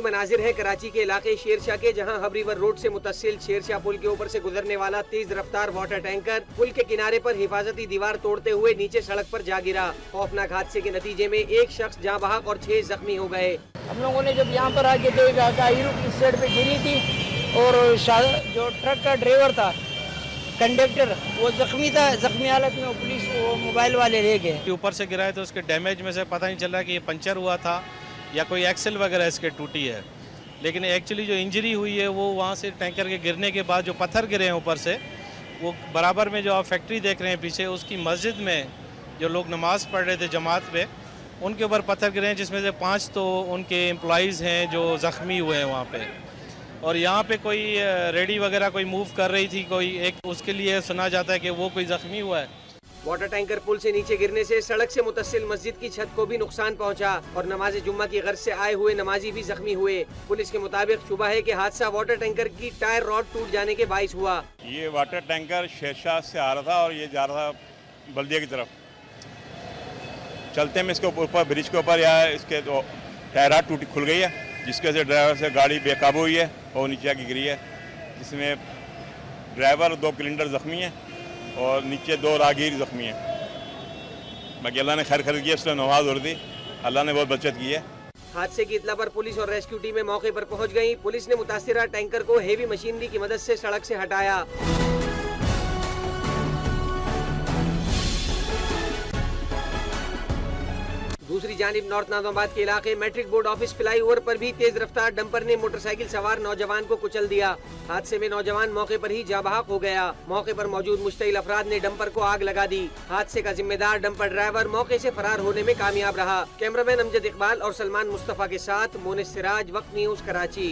ये मनाजिर है कराची के इलाके शेरशाह के, जहां हब रिवर रोड से मुतसिल शेरशाह पुल के ऊपर से गुजरने वाला तेज रफ्तार वाटर टैंकर पुल के किनारे पर हिफाजती दीवार तोड़ते हुए नीचे सड़क पर जा गिरा। खौफनाक हादसे के नतीजे में एक शख्स जाँ बहक और 6 जख्मी हो गए। हम लोगों ने जब यहाँ पर आके देखा हीरो की साइड पे गिरी थी और जो ट्रक का ड्राइवर था, कंडक्टर, वो जख्मी था। जख्मी हालत में पुलिस वो मोबाइल वाले ले गए। ऊपर से गिरा है तो उसके डैमेज में से पता नहीं चल रहा कि ये पंचर हुआ था या कोई एक्सेल वगैरह इसके टूटी है, लेकिन एक्चुअली जो इंजरी हुई है वो वहाँ से टैंकर के गिरने के बाद जो पत्थर गिरे हैं ऊपर से, वो बराबर में जो आप फैक्ट्री देख रहे हैं पीछे, उसकी मस्जिद में जो लोग नमाज़ पढ़ रहे थे जमात पे, उनके ऊपर पत्थर गिरे हैं, जिसमें से 5 तो उनके एम्प्लॉइज़ हैं जो ज़ख्मी हुए हैं वहाँ पे। और यहाँ पे कोई रेडी वगैरह कोई मूव कर रही थी कोई एक, उसके लिए सुना जाता है कि वो कोई ज़ख्मी हुआ है। वाटर टैंकर पुल से नीचे गिरने से सड़क से मुतसिल मस्जिद की छत को भी नुकसान पहुंचा और नमाज जुम्मा की गर्ज से आए हुए नमाजी भी जख्मी हुए। पुलिस के मुताबिक शुबा है कि हादसा वाटर टैंकर की टायर रॉड टूट जाने के बाइस हुआ। ये वाटर टैंकर शेरशाह से आ रहा था और ये जा रहा था बल्दिया की तरफ। चलते में इसके ऊपर ब्रिज के ऊपर या इसके तो टायर रॉड टूटी खुल गई है, जिसकी वजह से ड्राइवर से गाड़ी बेकाबू हुई है और नीचे आके गिरी है, जिसमें ड्राइवर 2 क्लिंडर जख्मी हैं और नीचे 2 राहगीर जख्मी हैं। बाकी अल्लाह ने खैर खरीद किया, इसलिए नमाज उड़ दी, अल्लाह ने बहुत बचत की है। हादसे की इत्ला पर पुलिस और रेस्क्यू टीमें मौके पर पहुंच गईं। पुलिस ने मुतासिरा टैंकर को हेवी मशीनरी की मदद से सड़क से हटाया। दूसरी जानिब नॉर्थ नाज़िमाबाद के इलाके मैट्रिक बोर्ड ऑफिस फ्लाईओवर पर भी तेज रफ्तार डंपर ने मोटरसाइकिल सवार नौजवान को कुचल दिया। हादसे में नौजवान मौके पर ही जाँ बहक हो गया। मौके पर मौजूद मुश्तइल अफराद ने डंपर को आग लगा दी। हादसे का जिम्मेदार डंपर ड्राइवर मौके से फरार होने में कामयाब रहा। कैमरामैन अमजद इकबाल और सलमान मुस्तफा के साथ मोनिस सिराज, वक्त न्यूज़, कराची।